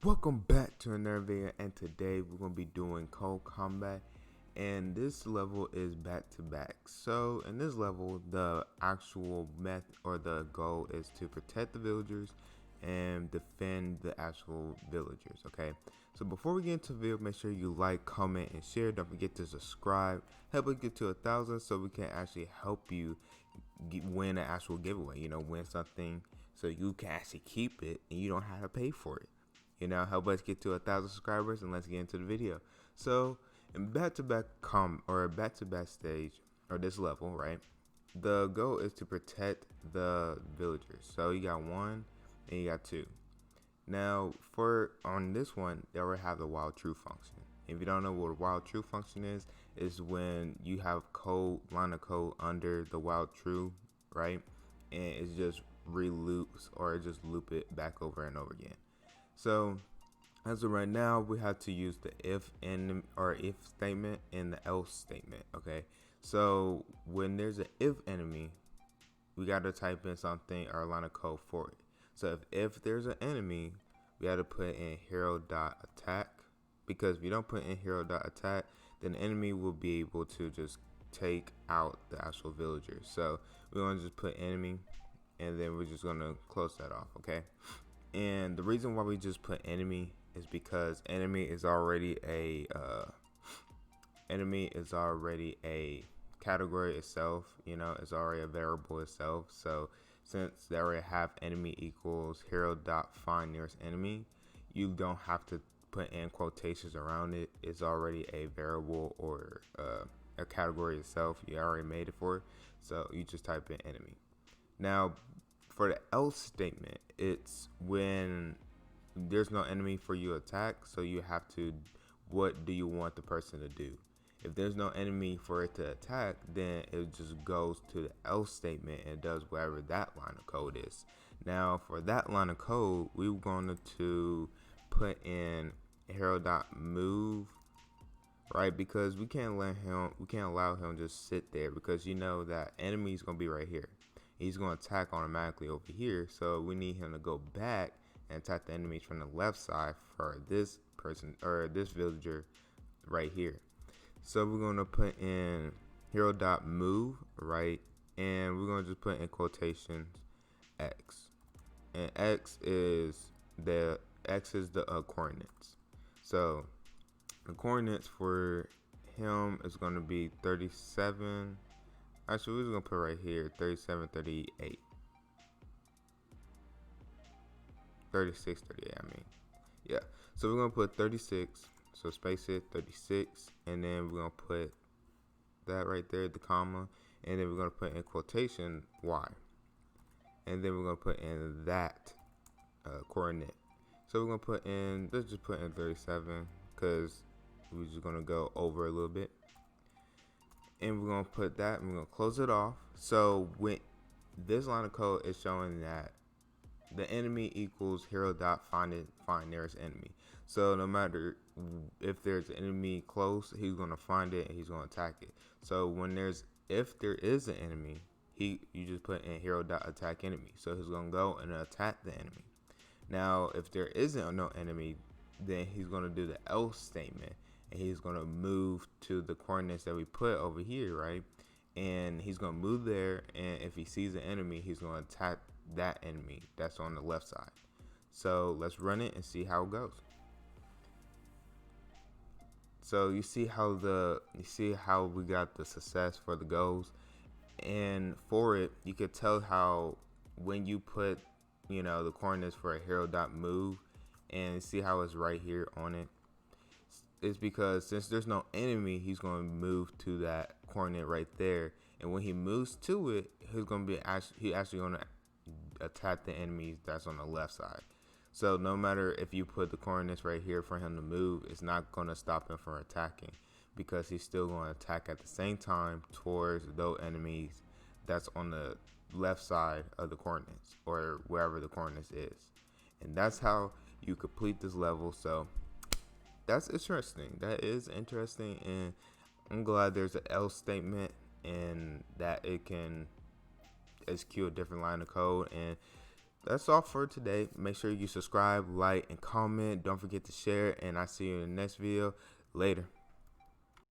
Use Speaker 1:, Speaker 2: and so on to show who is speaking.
Speaker 1: Welcome back to another video, and today we're going to be doing CodeCombat, and this level is back to back. So in this level, the actual method or the goal is to protect the villagers and defend the actual villagers. Okay, so before we get into the video, make sure you like, comment, and share. Don't forget to subscribe. Help us get to 1,000 so we can actually help you win an actual giveaway. Win something so you can actually keep it and you don't have to pay for it. Help us get to 1,000 subscribers, and let's get into the video. So in back-to-back stage, or this level, right, the goal is to protect the villagers. So you got 1 and you got 2. Now on this one, they already have the while true function. If you don't know what a while true function is when you have line of code under the while true, right, and it's just re-loops, or just loop it back over and over again. So as of right now, we have to use the if statement and the else statement. Okay, so when there's an if enemy, we got to type in something or a line of code for it. So if there's an enemy, we got to put in hero.attack, because if you don't put in hero.attack, then the enemy will be able to just take out the actual villagers. So we're going to just put enemy, and then we're just going to close that off. Okay. And the reason why we just put enemy is because enemy is already a category itself. It's already a variable itself. So since they already have enemy equals hero.find nearest enemy, you don't have to put in quotations around it. It's already a variable or a category itself. You already made it for it, so you just type in enemy. Now for the else statement, it's when there's no enemy for you to attack, so you have to, what do you want the person to do? If there's no enemy for it to attack, then it just goes to the else statement and does whatever that line of code is. Now for that line of code, we're going to put in hero.move, right? Because we can't allow him just sit there, because that enemy is going to be right here. He's going to attack automatically over here, so we need him to go back and attack the enemies from the left side for this person, or this villager right here. So we're going to put in hero.move, right, and we're going to just put in quotations x, and x is the coordinates. So the coordinates for him is going to be 37. Actually, we're just going to put right here 37, 38. 36, 38, yeah. So we're going to put 36. So space it, 36. And then we're going to put that right there, the comma. And then we're going to put in quotation y. And then we're going to put in that coordinate. So we're going to put in, let's just put in 37, because we're just going to go over a little bit. And we're going to put that, and we're going to close it off. So when this line of code is showing that the enemy equals hero.find nearest enemy. So no matter if there's an enemy close, he's going to find it and he's going to attack it. So if there is an enemy, you just put in hero.attack enemy. So he's going to go and attack the enemy. Now, if there isn't no enemy, then he's going to do the else statement. And he's going to move to the coordinates that we put over here, right? And he's going to move there, and if he sees an enemy, he's going to attack that enemy that's on the left side. So let's run it and see how it goes. So you see how we got the success for the goals, and for it, you could tell how when you put the coordinates for a hero.move, and see how it's right here on it. It's because since there's no enemy, he's going to move to that coordinate right there, and when he moves to it, he's actually going to attack the enemies that's on the left side. So no matter if you put the coordinates right here for him to move, it's not going to stop him from attacking, because he's still going to attack at the same time towards those enemies that's on the left side of the coordinates, or wherever the coordinates is. And that's how you complete this level. So that's interesting. That is interesting, and I'm glad there's an else statement and that it can execute a different line of code. And that's all for today. Make sure you subscribe, like, and comment. Don't forget to share, and I'll see you in the next video. Later.